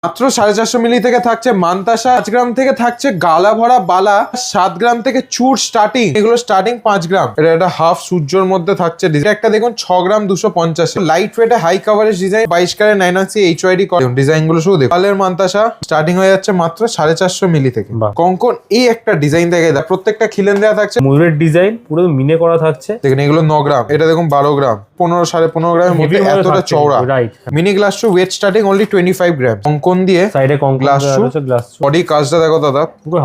মাত্র 450 মিলি থেকে থাকছে মান্তাসা, 5 গ্রাম থেকে থাকছে গালা ভরা বালা, 7 গ্রাম থেকে চুর স্টার্টিং, এগুলো স্টার্টিং 5 গ্রাম। এটা একটা হাফ সূর্যর মধ্যে থাকছে ডিজাইন। একটা দেখুন 6 গ্রাম 250, লাইট ওয়েটে high coverage design, 22 carat 9 HUID design গুলো শুধু দেখুন। পালের মান্তাসা স্টার্টিং হয়ে যাচ্ছে মাত্র 450 মিলি থেকে। কঙ্কন এই একটা ডিজাইন দেখে প্রত্যেকটা খিলেন দেওয়া থাকছে, ময়ূরের ডিজাইন পুরো মিনে করা থাকছে। দেখুন এগুলো 9 গ্রাম, এটা দেখুন 12 গ্রাম, 15 15.5 গ্রামের মধ্যে এতটা চওড়া। মিনি গ্লাস শু ওয়েট স্টার্টিং অনলি 25 গ্রাম। কঙ্কন দিয়ে সাইডে গ্লাস শু, বডি কাজটা দেখো দাদা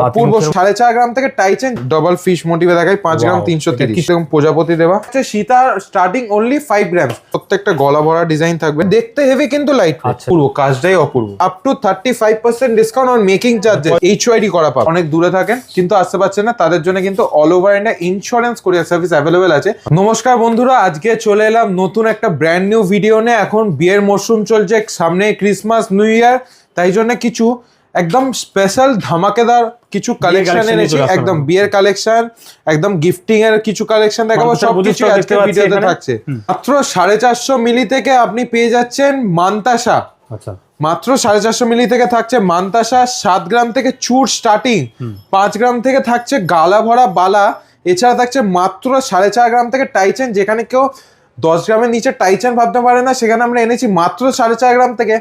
অপূর্ব। 4.5 গ্রাম থেকে টাইচেন ডাবল ফিশ মোটিভে দেখায় 5 গ্রাম 330। এবং প্রজাপতি দেওয়া সীতার স্টার্টিং অনলি 5 গ্রাম। প্রত্যেকটা গলা ভরা ডিজাইন থাকবে, দেখতে হেভি কিন্তু লাইট। পুরো কাজটাই অপূর্ব। Up to 35% discount on making charges. HUID করা পাবে। অনেক দূরে থাকেন কিন্তু আসতে পারছেন না, তাদের জন্য কিন্তু all over India insurance courier service available আছে। নমস্কার বন্ধুরা, আজকে চলে এলাম নতুন একটা ব্র্যান্ড নিউ ভিডিও নিয়ে। এখন বিয়ের মরশুম চলছে, সামনে ক্রিসমাস নিউ ইয়ার, তাই জন্য কিছু একদম স্পেশাল ধামাকেদার কিছু কালেকশন এনেছি। একদম বিয়ের কালেকশন, একদম গিফটিং এর কিছু কালেকশন দেখাবো। সবকিছু আজকে ভিডিওতে থাকছে। মাত্র 450 মিলি থেকে আপনি পেয়ে যাচ্ছেন মান্তাসা। আচ্ছা, মাত্র 450 মিলি থেকে থাকছে মান্তাসা, 7 গ্রাম থেকে চুর স্টার্টিং, 5 গ্রাম থেকে থাকছে গালা ভরা বালা, এছাড়া থাকছে মাত্র 4.5 গ্রাম থেকে টাইচেন। যেখানে কেউ 10 গ্রামের নিচে টাইচেন ভাবতে পারে না, সেখানে আমরা এনেছি মাত্র 4.5 গ্রাম থেকে।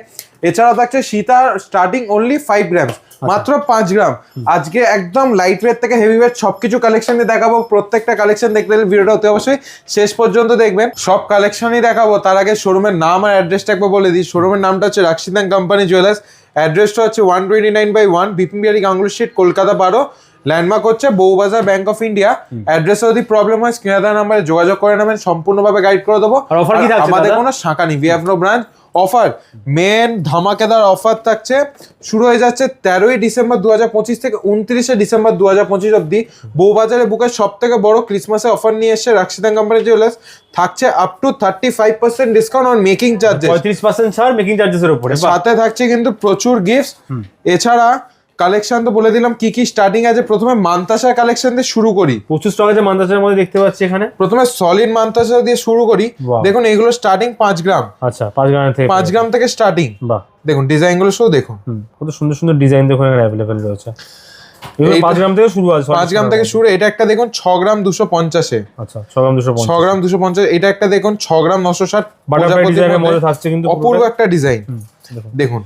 এছাড়াও থাকছে সীতার স্টার্টিং অনলি 5 গ্রাম, মাত্র 5 গ্রাম। আজকে একদম লাইট ওয়েট থেকে হেভি ওয়েট সবকিছু কালেকশন দেখাবো। প্রত্যেকটা কালেকশন দেখতে গেলে ভিডিওটা অতি অবশ্যই শেষ পর্যন্ত দেখবেন। সব কালেকশনই দেখাবো, তার আগে শোরুমের নাম আর অ্যাড্রেসটা একবার বলে দিই। শোরুমের নামটা হচ্ছে রাশিদান কোম্পানি জুয়েলার্স, অ্যাড্রেসটা হচ্ছে 129/1 বিপিন বিহারি গাঙ্গুলি স্ট্রিট, কলকাতা 12। ল্যান্ডমার্ক হচ্ছে বউবাজার ব্যাংক অফ ইন্ডিয়া। অ্যাড্রেসে যদি প্রবলেম হয় স্ক্রিনে দেওয়া নাম্বারে যোগাযোগ করে নেবেন, সম্পূর্ণভাবে গাইড করে দেবো। আমাদের কোনো শাখা নেই, we have no branch. Offer মেন ধামাকেদার অফার থাকছে, শুরু হয়ে যাচ্ছে 13ই ডিসেম্বর 2025 থেকে 29শে ডিসেম্বর 2025 অব্দি। বউবাজারে বুকের সব থেকে বড় ক্রিসমাসে অফার নিয়ে এসছে রাশিদান কোম্পানি জুয়েলার্স। থাকছে up to 35% discount on making charges, 35% ছাড় মেকিং চার্জেসের উপরে। সাথে থাকছে কিন্তু প্রচুর গিফট। এছাড়া কালেকশন তো বলে দিলাম কি কি স্টার্টিং আছে। প্রথমে মান্তাসা কালেকশন দিয়ে শুরু করি। প্রচুর স্টক আছে মান্তাসার মধ্যে, দেখতে পাচ্ছি এখানে। প্রথমে সলিড মান্তাসা দিয়ে শুরু করি। দেখুন এগুলো স্টার্টিং 5 গ্রাম। আচ্ছা, 5 গ্রাম থেকে 5 গ্রাম থেকে স্টার্টিং। বাহ, দেখুন ডিজাইন গুলো সব দেখুন, কত সুন্দর সুন্দর ডিজাইন দেখুন এখানে अवेलेबल রয়েছে। এগুলো 5 গ্রাম থেকে শুরু আছে, 5 গ্রাম থেকে শুরু। এটা একটা দেখুন 6 গ্রাম 250 এ। আচ্ছা, 6 গ্রাম 250, 6 গ্রাম 250। এটা একটা দেখুন 6 গ্রাম 960, বাটারফ্লাই ডিজাইনের মধ্যে থাকছে কিন্তু অপূর্ব একটা ডিজাইন। দেখুন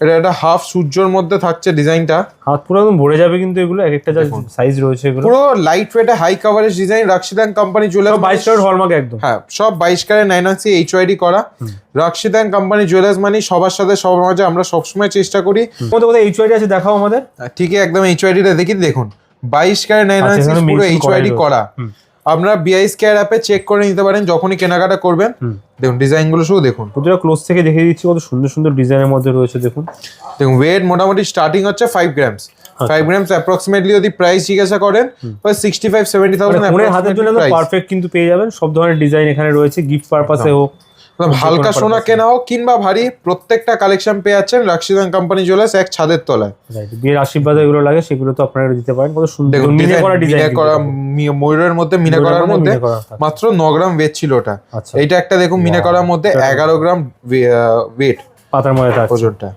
এটা একটা হাফ সূর্যর মধ্যে থাকছে ডিজাইনটা, হাত পুরো একদম ভরে যাবে কিন্তু এগুলো এক একটা যা সাইজ রয়েছে এগুলো পুরো লাইট ওয়েটে high coverage design. Rashidan company jewellers, 22 carat hallmark একদম। হ্যাঁ, সব 22 ক্যারেট 9 এইচওয়াইডি করা। রাশিদান কোম্পানি জুয়েলার্স মানে সবার সাথে সবার মাঝে আমরা সবসময় চেষ্টা করি। কোথায় কোথায় এইচওয়াইডি আছে দেখাও আমাদের। ঠিকই একদম এইচওয়াইডিটা দেখি। দেখুন 22 ক্যারেট 9 পুরো এইচওয়াইডি করা। আপনারা বিআইএস কেয়ার অ্যাপে চেক করে নিতে পারেন যখনই কেনাকাটা করবেন। দেখুন ডিজাইন গুলো শুধু দেখুন, পুরো ক্লোজ থেকে দেখিয়ে দিচ্ছি কত সুন্দর সুন্দর ডিজাইনের মধ্যে রয়েছে। দেখুন দেখুন ওয়েট মোটামুটি স্টার্টিং হচ্ছে 5 গ্রাম। 5 গ্রাম অ্যাপ্রক্সিমেটলি যদি প্রাইস জিজ্ঞাসা করেন 65-70,000 হাতের জন্য পারফেক্ট কিন্তু পেয়ে যাবেন। সব ধরনের ডিজাইন এখানে রয়েছে, গিফট পারপাসে হোক, হালকা সোনা কেনা হোক কিংবা ভারী, প্রত্যেকটা কালেকশন পেয়ে যাচ্ছেন রাশিদান কোম্পানি জুয়েলার্স এক ছাদের তলায়। বিয়ের আশীর্বাদ এগুলো লাগে সেগুলো তো আপনারা দিতে পারেন। কত সুন্দর মিনে করা ডিজাইন করা, ময়ূরের মধ্যে মিনে করার মধ্যে মাত্র 9 গ্রাম ওয়েট ছিল ওটা। এইটা একটা দেখুন মিনে করার মধ্যে 11 গ্রাম ওয়েট পাতার মধ্যে থাকছে ওজনটা।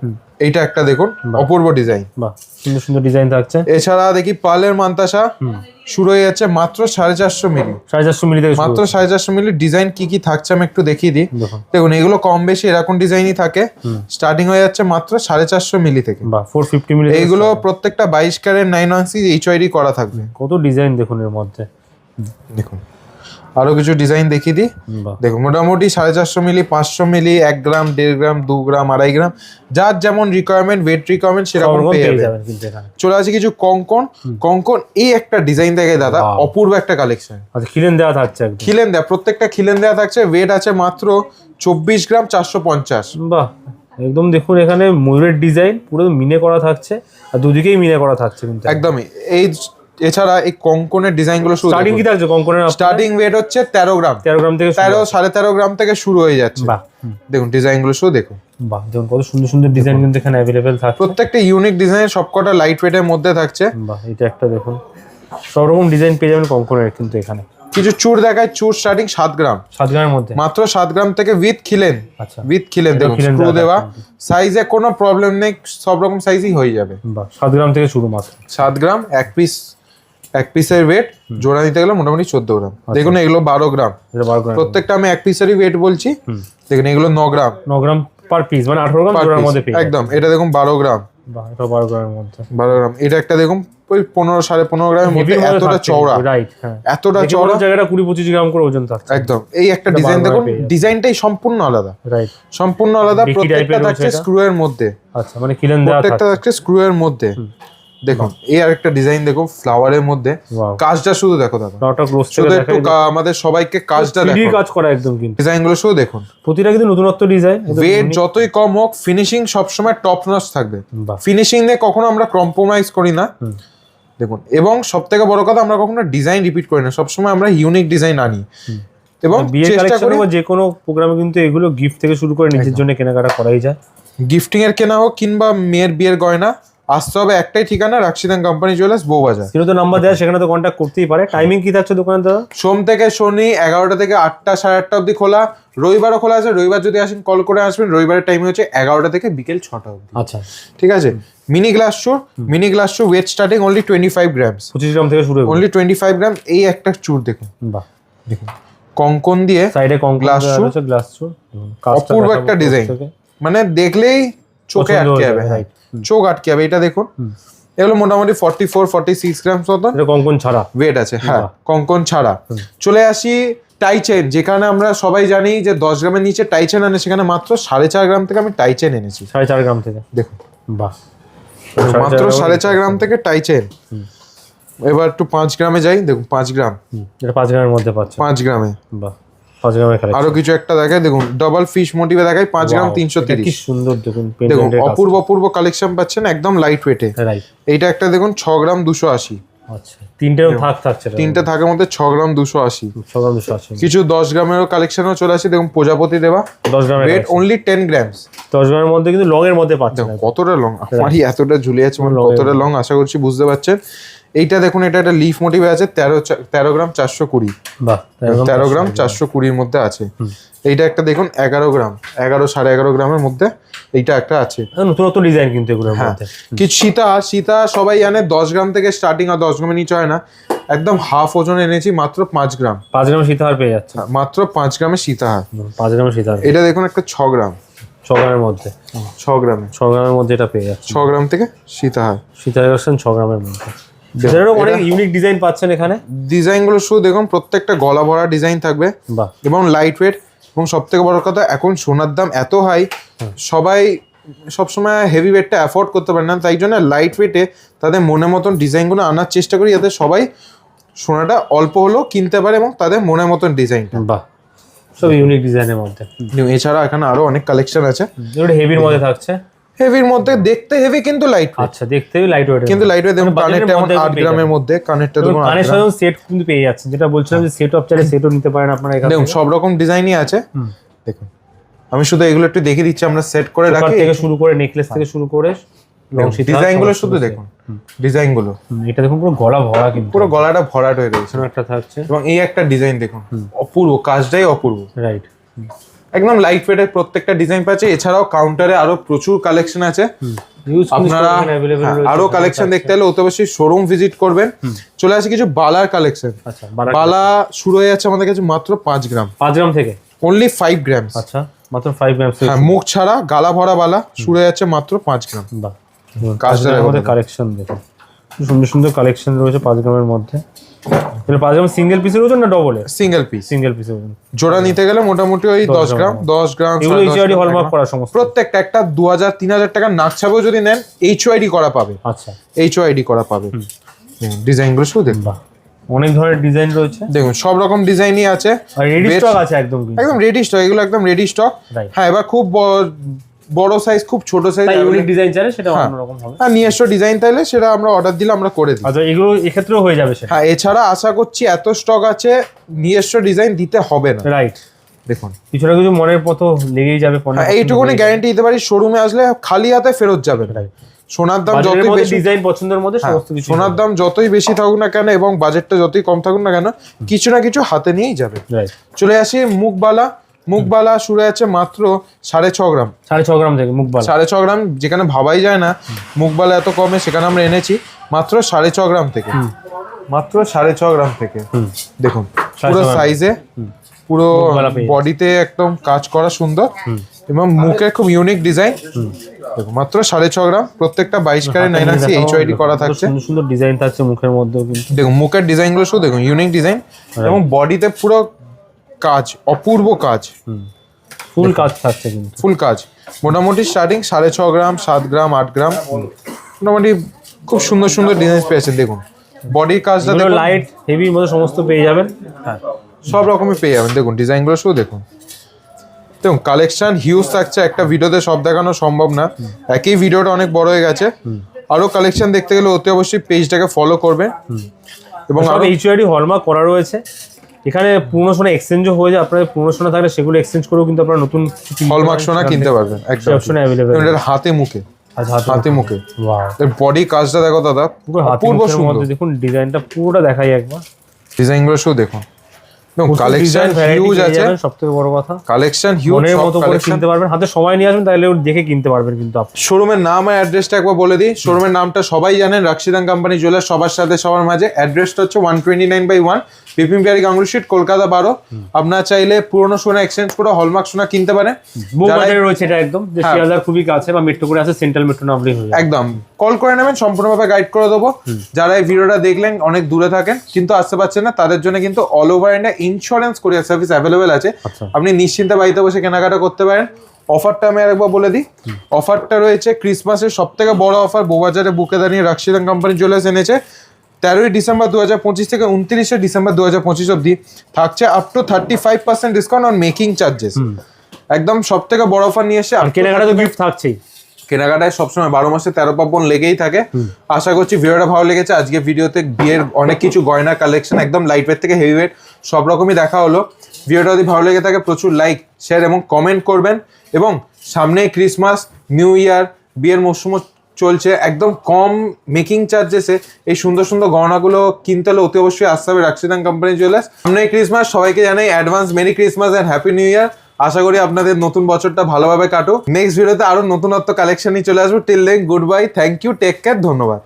এইটা একটা দেখুন অপূর্ব ডিজাইন, বাহ সুন্দর সুন্দর ডিজাইন থাকছে। এছাড়া দেখি পালের মান্তাসা শুরু হয়ে যাচ্ছে মাত্র 450 মিলি। 450 মিলি থেকে মাত্র 450 মিলি। ডিজাইন কি কি থাকছে আমি একটু দেখিয়ে দিই। দেখুন এগুলো কম বেশি এরকম ডিজাইনই থাকে। স্টার্টিং হয়ে যাচ্ছে মাত্র 450 মিলি থেকে। বাহ, 450 মিলি। এইগুলো প্রত্যেকটা 22 ক্যারেট 9 এইচওয়াইডি করা থাকবে। কত ডিজাইন দেখুন এর মধ্যে। দেখুন আরো কিছু ডিজাইন দেখিয়ে দিই। দেখুন মোটামুটি 450 মিলি, 500 মিলি, 1 গ্রাম, 1.5 গ্রাম, 2 গ্রাম, 2.5 গ্রাম, যার যেমন রিকোয়ারমেন্ট, ওয়েট রিকোয়ারমেন্ট সেরকম পেয়ে যাবেন। চলে আসে কিছু কঙ্কন। কঙ্কন এই একটা ডিজাইন দেখে দাদা, অপূর্ব একটা কালেকশন। আচ্ছা, খিলেন দেওয়া থাকছে একদম। খিলেন দেওয়া, প্রত্যেকটা খিলেন দেওয়া থাকছে। ওয়েট আছে মাত্র 24 গ্রাম 450। বাহ, একদম দেখুন এখানে ময়ূরের ডিজাইন পুরো মিনে করা থাকছে, আর দুদিকেই মিনে করা থাকছে কিন্তু একদমই। এই এছাড়া এই কঙ্কনের ডিজাইন গুলো স্টার্টিং কি থাকছে কঙ্কনের? স্টার্টিং ওয়েট হচ্ছে 13 গ্রাম। 13 গ্রাম থেকে 13.5 গ্রাম থেকে শুরু হয়ে যাচ্ছে। বাহ, দেখুন ডিজাইন গুলো শুধু দেখুন। বাহ, দেখুন কত সুন্দর সুন্দর ডিজাইন কিন্তু এখানে अवेलेबल থাকছে। প্রত্যেকটা ইউনিক ডিজাইন, সবকটা লাইট ওয়েটের মধ্যে থাকছে। বাহ, এটা একটা দেখুন, সব রকম ডিজাইন পেয়ে যাবেন কঙ্কনের কিন্তু এখানে। কিছু চূড় দেখায়, চূড় স্টার্টিং 7 গ্রাম, 7 গ্রামের মধ্যে মাত্র 7 গ্রাম থেকে উইথ খিলেন। আচ্ছা, উইথ খিলেন দেখুন, খিলেন স্ক্রু দেওয়া, দেওয়া সাইজে কোনো প্রবলেম নেই, সব রকম সাইজই হয়ে যাবে। বাহ, 7 গ্রাম থেকে শুরু মাত্র। 7 গ্রাম এক পিসের ওয়েট, জোড়া নিতে গেলে মোটামুটি 14 গ্রাম। দেখুন এগুলো 12 গ্রাম, এটা 12 গ্রাম, প্রত্যেকটা আমি এক পিসেরই ওয়েট বলছি। দেখুন এগুলো 9 গ্রাম, 9 গ্রাম পার পিস, মানে 18 গ্রাম per জোড়ার piece, মধ্যে পেয়ে একদম। এটা দেখুন 12 গ্রাম, বাহ, এটা 12 গ্রামের মধ্যে। 12 গ্রাম। এটা একটা দেখুন ওই 15 15.5 গ্রামের মধ্যে, এতটা চওড়া, রাইট, হ্যাঁ, এতটা দেখে চওড়া, মনে হচ্ছে জায়গাটা 20-25 গ্রাম করে ওজন থাকছে। একদম। এই একটা এটা ডিজাইন 12 দেখুন, পেয়ে যাচ্ছে। ডিজাইনটাই সম্পূর্ণ আলাদা, রাইট, সম্পূর্ণ আলাদা। বেকি প্রত্যেকটা টাইপের থাকছে রয়েছে এটা। স্ক্রু এর মধ্যে, আচ্ছা, মানে খিলেন দেওয়া প্রত্যেকটা থাকছে। থাকছে স্ক্রু এর মধ্যে। দেখুন এই আরেকটা ডিজাইন দেখুন, ফ্লাওয়ারের মধ্যে। ওয়াও, কাজটা শুধু দেখো দাদা, নটা ক্লোজ শুধু থেকে একটু দেখাই, আমাদের সবাইকে কাজটা 3D দেখো, কাজ করা একদম, কিন্তু ডিজাইন গুলো শুধু দেখুন। প্রতিটা কিন্তু নতুনত্ব ডিজাইন। ওয়েট যতই কম হোক, ফিনিশিং সবসময় টপ নচ থাকবে। বাহ, ফিনিশিং নিয়ে কখনো আমরা কম্প্রোমাইজ করি না। দেখুন, এবং সব থেকে বড় কথা, আমরা কখনো ডিজাইন রিপিট করি না, সবসময় আমরা ইউনিক ডিজাইন আনি এবং বিয়ের চেষ্টা কালেকশন করি। বা যে কোনো প্রোগ্রামে কিন্তু এগুলো গিফট থেকে শুরু করে নিজের জন্য কেনাকাটা করাই যায়। গিফটিং এর কেনা হোক কিংবা মেয়ের বিয়ের গয়না, আসতে হবে একটাই ঠিকানা, রাক্ষিদান কোম্পানি জুয়েলার্স, বউবাজার। কিন্তু তো নাম্বার দেওয়া, সেখানে তো কন্ট্যাক্ট করতেই পারে। টাইমিং কি থাকছে দোকানে দাদা? সোম থেকে শনি 11টা থেকে 8টা 8:30 অবধি খোলা, রবিবারও খোলা আছে। রবিবার যদি আসেন কল করে আসবেন। রবিবারের টাইম হচ্ছে 11টা থেকে বিকেল 6টা অবধি। আচ্ছা, ঠিক আছে। মিনি গ্লাস শু ওয়েট স্টার্টিং অনলি 25 গ্রামস, 25 গ্রাম থেকে শুরু হবে। অনলি 25 গ্রাম। এই একটা চূড় দেখুন, বাহ, দেখুন কঙ্কন দিয়ে সাইডে গ্লাস শু, গ্লাস শু, অপূর্ব একটা ডিজাইন, মানে দেখলেই চোখে পছন্দ আটকে হয়ে যাবে, যাবে, হ্যাঁ, right. চোখ আটকে যাবে। এটা দেখুন, এগুলো মোটামুটি 44-46 গ্রাম মতন এটা কঙ্কন ছাড়া ওয়েট আছে, হ্যাঁ, বাহ। কঙ্কন ছাড়া। চলে আসি টাই চেন, যেখানে আমরা সবাই জানি যে 10 গ্রামের নিচে টাই চেন আনে, সেখানে মাত্র 4.5 গ্রাম থেকে আমি টাই চেন এনেছি। 4.5 গ্রাম থেকে, দেখুন বাহ, মাত্র 4.5 গ্রাম থেকে টাই চেন। এবার একটু 5 গ্রামে যাই, দেখুন 5 গ্রাম, এটা 5 গ্রামের মধ্যে পাচ্ছে। 5 গ্রামে বাহ, 5 গ্রামের কালেকশন। আরো কিছু একটা দেখায়, দেখুন ডাবল ফিশ মোটিভে দেখায় 5 গ্রাম Wow, এটা কি 330। সুন্দর দেখুন, দেখুন অপূর্ব কালেকশন পাচ্ছেন, একদম লাইট ওয়েটে। রাইট, এইটা একটা দেখুন 6 গ্রাম 280, আচ্ছা, তিনটেরও থাকছে, তিনটে থাকের মধ্যে 6 গ্রাম 280। 6 গ্রাম 280। কিছু 10 গ্রামেরও কালেকশনও চলে আসে, দেখুন প্রজাপতি দেওয়া, 10 গ্রামের ওয়েট অনলি 10 গ্রামস। 10 গ্রামের মধ্যে কিন্তু লং এর মধ্যে পাচ্ছে না। দেখুন কতটা লং, আমারই এতটা ঝুলে আছে, মানে Long কতটা লং আশা করছি বুঝতে পারছেন। এইটা দেখুন, এটা একটা লিফ মোটিভে আছে, 13 গ্রাম 420, বাহ, 13 গ্রাম 420 মধ্যে আছে। এইটা একটা দেখুন 11 গ্রাম, 11.5 গ্রামের মধ্যে এইটা একটা আছে। নতুন ডিজাইন কিন্তু এগুলোর হ্যাঁ, মধ্যে। কিছু সীতা সবাই জানে 10 গ্রাম থেকে স্টার্টিং, আর 10 গ্রামের নিচে হয় না। একদম হাফ ওজন এনেছি, মাত্র 5 গ্রাম, 5 গ্রাম সীতাহার পেয়ে যাচ্ছে। মাত্র 5 গ্রামের সীতাহার। 5 গ্রাম সীতাহার, এটা দেখুন একটা 6 গ্রাম, 6 গ্রামের মধ্যে, 6 গ্রামে, 6 গ্রামের মধ্যে এটা পেয়ে যাচ্ছে। 6 গ্রাম থেকে সীতাহার। সীতাহার কালেকশন 6 গ্রামের মধ্যে। এছাড়াও অনেক ইউনিক ডিজাইন পাচ্ছেন এখানে। ডিজাইনগুলো শুধু দেখুন, প্রত্যেকটা গলা ভরা ডিজাইন থাকবে বাহ, এবং লাইট ওয়েট। এবং সব থেকে বড় কথা, এখন সোনার দাম এত হাই, সবাই সবসময় হেভি ওয়েটটা অ্যাফোর্ড করতে পারে না, তাই জন্য লাইট ওয়েটে তাদের মনের মতন ডিজাইনগুলো আনার চেষ্টা করি, যাতে সবাই সোনাটা অল্প হলেও কিনতে পারে এবং তাদের মনের মতন ডিজাইনটা। বাহ, সব ইউনিক ডিজাইনের মধ্যে। এছাড়া এখানে আরো অনেক কালেকশন আছে, এগুলো হেভির মধ্যে থাকছে। হেভির মধ্যে, দেখতে হেভি কিন্তু লাইট ওয়েট, আচ্ছা, দেখতেও লাইট ওয়েট, কিন্তু লাইট ওয়েট। দেখুন কানেরটা এমন 8 গ্রামের মধ্যে, কানেরটা দেখুন 8 কানের গ্রাম। সাথে সেট কিন্তু পেয়ে যাচ্ছেন, যেটা বলছিলাম যে সেট অফ চাইলে সেটও নিতে পারেন আপনারা এখানে। দেখুন সব রকম ডিজাইনই আছে। দেখুন আমি শুধু এগুলো একটু দেখিয়ে দিচ্ছি, আমরা সেট করে রাখি থেকে শুরু করে নেকলেস থেকে শুরু করে লং সীতাহার, ডিজাইনগুলো শুধু দেখুন, ডিজাইনগুলো এটা দেখুন পুরো গলা ভরা, কিন্তু পুরো গলাটা ভরাট হয়ে রয়েছে। একটা থাকছে, এবং এই একটা ডিজাইন দেখুন, অপূর্ব, কাজটাই অপূর্ব, রাইট, একদম লাইট ওয়েটের প্রত্যেকটা ডিজাইন পাচ্ছে। এছাড়াও কাউন্টারে আরো প্রচুর কালেকশন আছে, আপনারা আরো কালেকশন দেখতে হলে অতি অবশ্যই শোরুম ভিজিট করবেন। চলে আসে কিছু বালার কালেকশন। আচ্ছা, বালা শুরু হয়ে যাচ্ছে আমাদের কাছে মাত্র 5 গ্রাম, 5 গ্রাম থেকে অনলি 5 গ্রামস। আচ্ছা, মাত্র 5 গ্রাম। হ্যাঁ, মুখ ছাড়া গালা ভরা বালা শুরু হয়ে যাচ্ছে মাত্র 5 গ্রাম। বাহ, কাজটা আমাদের কালেকশন দেখুন, সুন্দর সুন্দর কালেকশন রয়েছে 5 গ্রামের মধ্যে। এটা 5 গ্রাম সিঙ্গেল পিসের ওজন না ডবল? সিঙ্গেল পিস, সিঙ্গেল পিসের ওজন। জোড়া নিতে গেলে মোটামুটি ওই 10 গ্রাম, 10 গ্রাম। এগুলো এইচআইডি হলমার্ক করা সমস্ত, প্রত্যেকটা একটা 2000-3000 টাকার নাকছাপও যদি নেন, এইচআইডি করা পাবে। আচ্ছা, এইচআইডি করা পাবে। ডিজাইনগুলো শুধু দেখুন, বাহ, অনেক ধরনের ডিজাইন রয়েছে। দেখুন সব রকম ডিজাইনই আছে, আর রেডি স্টক আছে একদম, একদম রেডি স্টক, এগুলো একদম রেডি স্টক। Right. হ্যাঁ, এবার খুব বড় সাইজ, খুব ছোট সাইজ, ইউনিক ডিজাইন চাইলে সেটা অন্যরকম হবে। হ্যাঁ, নিজস্ব ডিজাইন তাইলে সেটা আমরা অর্ডার দিলে আমরা করে দিই। আচ্ছা, এগুলো এক্ষেত্রেও হয়ে যাবে সেটা। হ্যাঁ, এছাড়া আশা করছি এত স্টক আছে, নিজস্ব ডিজাইন দিতে হবে না। রাইট, দেখুন কিছুটা কিছু মনের মতো লেগেই যাবে পণ্য। এইটুকুনি গ্যারান্টি দিতে পারি, শোরুমে আসলে খালি হাতে ফেরত যাবে। Right. সোনার দাম বাজারের যতই মধ্যে বেশি, ডিজাইন পছন্দের মধ্যে সমস্ত কিছু সোনার দাম যতই বেশি থাকুক না কেন এবং বাজেটটা যতই কম থাকুক না কেন, কিছু না কিছু হাতে নিয়েই যাবে। রাইট। চলে আসি মুখবালা শুরু আছে মাত্র 6.5 গ্রাম। 6.5 গ্রাম থেকে মুখবালা। 6.5 গ্রাম, যেখানে ভাবাই যায় না মুখবালা এত কমে, সেখানে আমরা এনেছি মাত্র 6.5 গ্রাম থেকে। মাত্র 6.5 গ্রাম থেকে দেখুন পুরো 6.5 সাইজে, পুরো মুখবালা পেয়ে বডিতে একদম কাজ করা সুন্দর এবং মুখে খুব ইউনিক ডিজাইন। দেখুন মাত্র 6.5 গ্রাম, প্রত্যেকটা 22 ক্যারেট 9RC HYD করা থাকছে। সুন্দর সুন্দর ডিজাইন থাকছে মুখের মধ্যেও কিন্তু। দেখুন মুখের ডিজাইনগুলো শুধু দেখুন, ইউনিক ডিজাইন এবং বডিতে পুরো কাজ, অপূর্ব কাজ, ফুল কাজ থাকছে কিন্তু। ফুল কাজ। মোটামুটি স্টার্টিং 6.5 গ্রাম, 7 গ্রাম, 8 গ্রাম, মোটামুটি খুব সুন্দর সুন্দর ডিজাইন পেয়েছেন। দেখুন বডির কাজটা দেখুন, লাইট হেভির মধ্যে সমস্ত পেয়ে যাবেন। হ্যাঁ সব রকমের পেয়ে যাবেন। দেখুন ডিজাইনগুলো শুধু দেখুন। দেখুন কালেকশন হিউজ থাকছে, একটা ভিডিওতে সব দেখানো সম্ভব না, একই ভিডিওটা অনেক বড় হয়ে গেছে। আরো কালেকশন দেখতে গেলে অতি অবশ্যই পেজটাকে ফলো করবেন। এবং সব HYD হলমার্ক করা রয়েছে। এখানে পুরনো সোনা এক্সচেঞ্জও হয়ে যায়, আপনাদের পুরনো সোনা থাকলে সেগুলো এক্সচেঞ্জ করেও কিন্তু আপনারা নতুন হলমার্ক সোনা কিনতে পারবেন। একদম অপশন অ্যাভেলেবল। এটার হাতে মুখে, হাতে মুখে ওয়াও, এর বডি কাজটা দেখো দাদা, অপূর্ব সুন্দর। দেখুন ডিজাইনটা পুরোটা দেখাই একবার। ডিজাইনগুলো শুধু দেখুন। কালেকশন হিউজ আছে, সবথেকে বড় কথা কালেকশন হিউজ, মনের মতো করে কিনতে পারবেন, হাতে সময় নিয়ে আসবেন তাহলে দেখে কিনতে পারবেন কিন্তু আপনি। শোরুমের নাম আর অ্যাড্রেসটা একবার বলে দিই। শোরুমের নামটা সবাই জানেন, রাক্ষিদান কোম্পানি জুয়েলার্স, সবার সাথে সবার মাঝে। অ্যাড্রেসটা হচ্ছে 129/1 বিপিন বিহারি গাঙ্গুলি স্ট্রিট, কলকাতা 12। আপনারা চাইলে পুরনো সোনা এক্সচেঞ্জ করে হলমার্ক সোনা কিনতে পারেন। মোবাইলে রয়েছে এটা একদম, যে শিয়ালদার খুবই কাছে বা মেট্রো করে আছে, সেন্ট্রাল মেট্রো নামলেই হয়ে যাবে। একদম কল করে নেবেন, সম্পূর্ণভাবে গাইড করে দেবো। যারা এই ভিডিওটা দেখলেন অনেক দূরে থাকেন কিন্তু আসতে পারছেন না, তাদের জন্য কিন্তু অল ওভার ইন্ডিয়া ইন্স্যুরেন্স কোরিয়ার সার্ভিস অ্যাভেলেবেল আছে। আপনি নিশ্চিন্তে বাড়িতে বসে কেনাকাটা করতে পারেন। অফারটা আমি আরেকবার বলে দিই। অফারটা রয়েছে ক্রিসমাসের সব থেকে বড় অফার, বউবাজারে বুকে দাঁড়িয়ে রাক্ষিদান কোম্পানি জুয়েলার্স এনেছে। 13ই ডিসেম্বর 2025 থেকে 29শে ডিসেম্বর 2025 অব্দি থাকছে up to 35% discount on making charges. একদম সব থেকে বড় অফার নিয়ে এসে, আর কেনাকাটা তো গিফট থাকছেই। কেনাকাটায় সবসময় 12 মাসে 13 পার্বণ লেগেই থাকে। আশা করছি ভিডিওটা ভালো লেগেছে। আজকে ভিডিওতে বিয়ের অনেক কিছু গয়না কালেকশন, একদম লাইট ওয়েট থেকে হেভি ওয়েট সব রকমই দেখা হলো। ভিডিওটা যদি ভালো লেগে থাকে প্রচুর লাইক, শেয়ার এবং কমেন্ট করবেন। এবং সামনেই ক্রিসমাস, নিউ ইয়ার, বিয়ের মরশুমও চলছে, একদম কম মেকিং চার্জেসে এই সুন্দর সুন্দর গহনাগুলো কিনতে হলে অতি অবশ্যই আসতে হবে রাক্ষিদান কোম্পানি জুয়েলার্স। সামনেই ক্রিসমাস, সবাইকে জানাই advance merry Christmas and happy new year. আশা করি আপনাদের নতুন বছরটা ভালোভাবে কাটুক। নেক্সট ভিডিওতে আরো নতুনত্ব কালেকশন নিয়ে চলে আসবো। Till then good bye, thank you, take care, ধন্যবাদ।